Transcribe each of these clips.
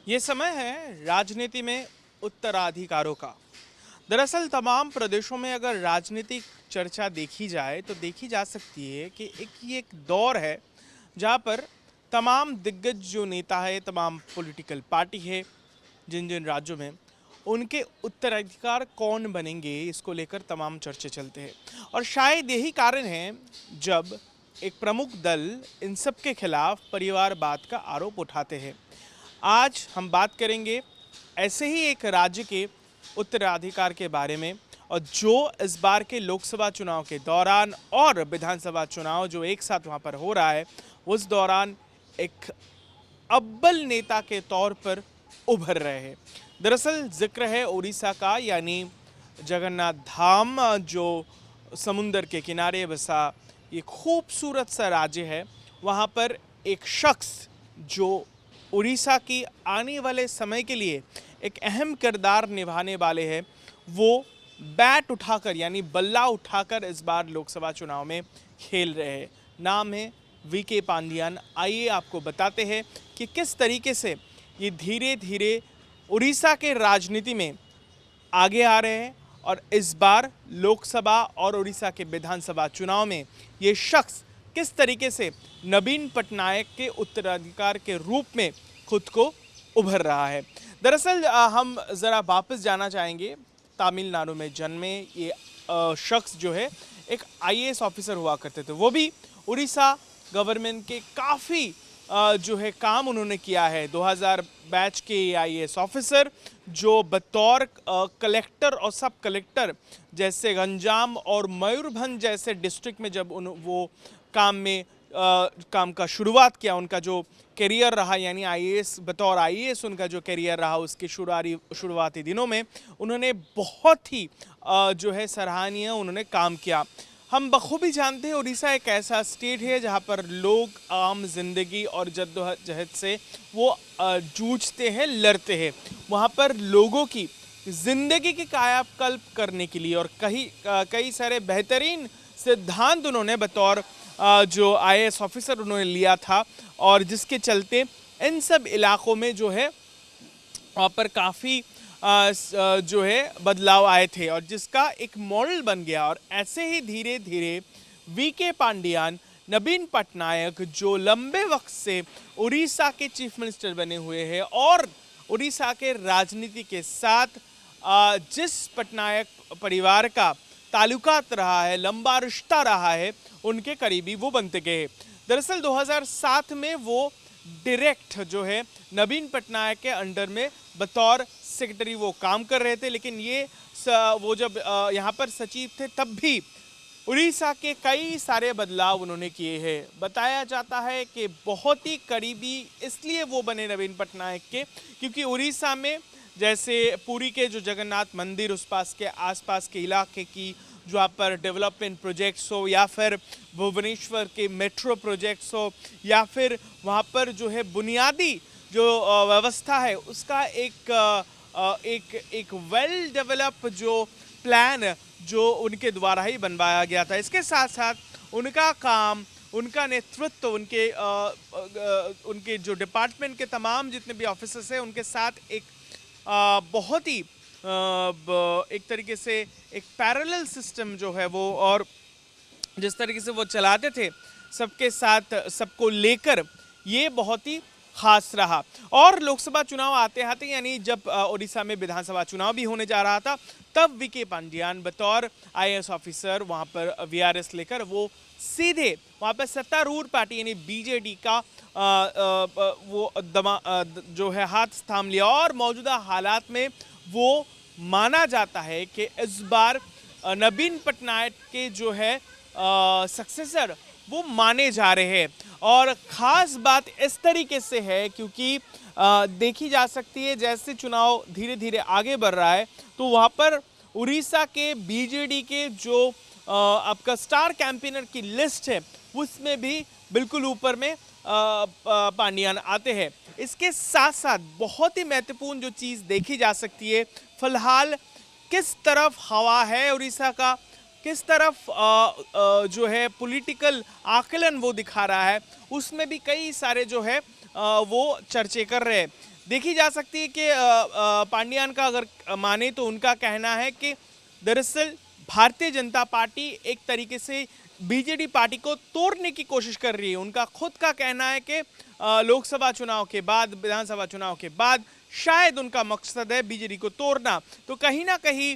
ये समय है राजनीति में उत्तराधिकारों का। दरअसल तमाम प्रदेशों में अगर राजनीतिक चर्चा देखी जाए तो देखी जा सकती है कि ये एक दौर है जहाँ पर तमाम दिग्गज जो नेता है, तमाम पॉलिटिकल पार्टी है, जिन जिन राज्यों में उनके उत्तराधिकार कौन बनेंगे, इसको लेकर तमाम चर्चे चलते हैं। और शायद यही कारण है जब एक प्रमुख दल इन सब के खिलाफ परिवारवाद का आरोप उठाते हैं। आज हम बात करेंगे ऐसे ही एक राज्य के उत्तराधिकार के बारे में, और जो इस बार के लोकसभा चुनाव के दौरान और विधानसभा चुनाव जो एक साथ वहाँ पर हो रहा है, उस दौरान एक अव्वल नेता के तौर पर उभर रहे हैं। दरअसल जिक्र है उड़ीसा का, यानी जगन्नाथ धाम, जो समुंदर के किनारे बसा ये खूबसूरत सा राज्य है। वहाँ पर एक शख्स जो उड़ीसा की आने वाले समय के लिए एक अहम किरदार निभाने वाले हैं, वो बैट उठाकर यानी बल्ला उठाकर इस बार लोकसभा चुनाव में खेल रहे हैं। नाम है वीके पांडियान। आइए आपको बताते हैं कि किस तरीके से ये धीरे धीरे उड़ीसा के राजनीति में आगे आ रहे हैं, और इस बार लोकसभा और उड़ीसा के विधानसभा चुनाव में ये शख्स किस तरीके से नवीन पटनायक के उत्तराधिकार के रूप में खुद को उभर रहा है। दरअसल हम ज़रा वापस जाना चाहेंगे। तमिलनाडु में जन्मे ये शख्स जो है एक आईएएस ऑफिसर हुआ करते थे, वो भी उड़ीसा गवर्नमेंट के काफ़ी जो है काम उन्होंने किया है। 2000 बैच के आईएएस ऑफिसर जो बतौर कलेक्टर और सब कलेक्टर जैसे गंजाम और मयूरभंज जैसे डिस्ट्रिक्ट में जब वो काम का शुरुआत किया, उनका जो करियर रहा, यानी आईएएस बतौर आईएएस उनका जो करियर रहा, उसके शुरुआती दिनों में उन्होंने बहुत ही जो है सराहनीय उन्होंने काम किया। हम बखूबी जानते हैं उड़ीसा एक ऐसा स्टेट है जहां पर लोग आम जिंदगी और जद्दोजहद से वो जूझते हैं, लड़ते हैं। वहां पर लोगों की जिंदगी की कायाकल्प करने के लिए और कई सारे बेहतरीन सिद्धांत उन्होंने बतौर जो आईएएस ऑफिसर उन्होंने लिया था, और जिसके चलते इन सब इलाकों में जो है वहाँ पर काफ़ी जो है बदलाव आए थे, और जिसका एक मॉडल बन गया। और ऐसे ही धीरे धीरे वीके पांडियान, नवीन पटनायक, जो लंबे वक्त से उड़ीसा के चीफ मिनिस्टर बने हुए हैं और उड़ीसा के राजनीति के साथ जिस पटनायक परिवार का ताल्लुकात रहा है, लंबा रिश्ता रहा है, उनके करीबी वो बनते गए। दरअसल 2007 में वो डायरेक्ट जो है नवीन पटनायक के अंडर में बतौर सेक्रेटरी वो काम कर रहे थे, लेकिन वो जब यहाँ पर सचिव थे तब भी उड़ीसा के कई सारे बदलाव उन्होंने किए हैं। बताया जाता है कि बहुत ही करीबी इसलिए वो बने नवीन पटनायक के, क्योंकि उड़ीसा में जैसे पुरी के जो जगन्नाथ मंदिर, उस पास के आसपास के इलाके की जो आप पर डेवलपमेंट प्रोजेक्ट्स हो, या फिर भुवनेश्वर के मेट्रो प्रोजेक्ट्स हो, या फिर वहाँ पर जो है बुनियादी जो व्यवस्था है उसका एक वेल डेवलप जो प्लान जो उनके द्वारा ही बनवाया गया था। इसके साथ साथ उनका काम, उनका नेतृत्व, उनके जो डिपार्टमेंट के तमाम जितने भी ऑफिसर्स हैं उनके साथ एक बहुत ही एक तरीके से एक पैरेलल सिस्टम जो है वो, और जिस तरीके से वो चलाते थे सबके साथ, सबको लेकर, ये बहुत ही खास रहा। और लोकसभा चुनाव आते आते यानी जब उड़ीसा में विधानसभा चुनाव भी होने जा रहा था, तब वीके पांडियान बतौर आईएएस ऑफिसर वहाँ पर वीआरएस लेकर वो सीधे वहाँ पर सत्तारूढ़ पार्टी यानी बीजेडी का वो जो है हाथ थाम लिया। और मौजूदा हालात में वो माना जाता है कि इस बार नवीन पटनायक के जो है सक्सेसर वो माने जा रहे हैं। और ख़ास बात इस तरीके से है क्योंकि देखी जा सकती है जैसे चुनाव धीरे धीरे आगे बढ़ रहा है, तो वहाँ पर उड़ीसा के बीजेडी के जो आपका स्टार कैंपेनर की लिस्ट है उसमें भी बिल्कुल ऊपर में पांडियान आते हैं। इसके साथ साथ बहुत ही महत्वपूर्ण जो चीज़ देखी जा सकती है, फिलहाल किस तरफ हवा है उड़ीसा का, किस तरफ जो है पॉलिटिकल आकलन वो दिखा रहा है, उसमें भी कई सारे जो है वो चर्चे कर रहे हैं। देखी जा सकती है कि पांडियान का अगर माने तो उनका कहना है कि दरअसल भारतीय जनता पार्टी एक तरीके से बीजेडी पार्टी को तोड़ने की कोशिश कर रही है। उनका खुद का कहना है कि लोकसभा चुनाव के बाद, विधानसभा चुनाव के बाद शायद उनका मकसद है बीजेडी को तोड़ना। तो कहीं ना कहीं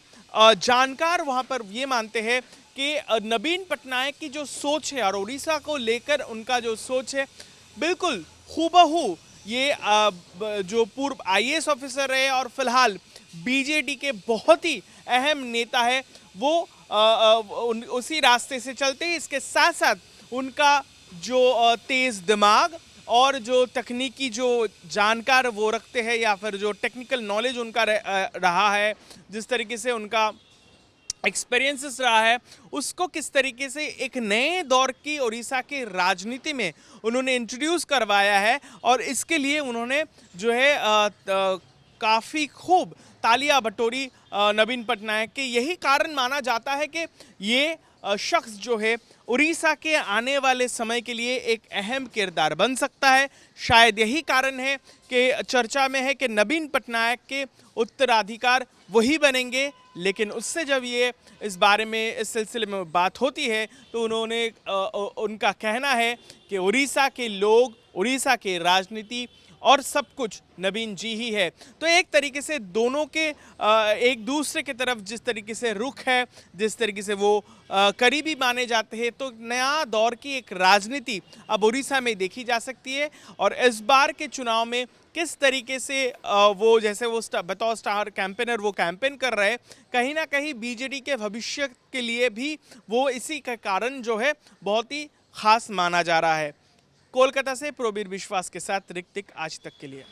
जानकार वहां पर ये मानते हैं कि नवीन पटनायक की जो सोच है और उड़ीसा को लेकर उनका जो सोच है, बिल्कुल हूबहू ये जो पूर्व आईएएस ऑफिसर है और फिलहाल बीजेडी के बहुत ही अहम नेता है, वो उसी रास्ते से चलते हैं। इसके साथ साथ उनका जो तेज दिमाग और जो तकनीकी जो जानकार वो रखते हैं, या फिर जो टेक्निकल नॉलेज उनका रहा है, जिस तरीके से उनका एक्सपीरियंसेस रहा है, उसको किस तरीके से एक नए दौर की उड़ीसा की राजनीति में उन्होंने इंट्रोड्यूस करवाया है, और इसके लिए उन्होंने जो है काफ़ी खूब तालियां बटोरी नवीन पटनायक के। यही कारण माना जाता है कि ये शख्स जो है उड़ीसा के आने वाले समय के लिए एक अहम किरदार बन सकता है। शायद यही कारण है कि चर्चा में है कि नवीन पटनायक के उत्तराधिकार वही बनेंगे। लेकिन उससे जब ये इस बारे में, इस सिलसिले में बात होती है, तो उन्होंने उनका कहना है कि उड़ीसा के लोग, उड़ीसा की राजनीति और सब कुछ नवीन जी ही है। तो एक तरीके से दोनों के एक दूसरे की तरफ जिस तरीके से रुख है, जिस तरीके से वो करीबी माने जाते हैं, तो नया दौर की एक राजनीति अब उड़ीसा में देखी जा सकती है। और इस बार के चुनाव में किस तरीके से वो, जैसे वो बतौर स्टार कैंपेनर वो कैंपेन कर रहे हैं, कहीं ना कहीं बीजेडी के भविष्य के लिए भी वो इसी का कारण जो है बहुत ही खास माना जा रहा है। कोलकाता से प्रोबीर विश्वास के साथ ऋतिक, आज तक के लिए।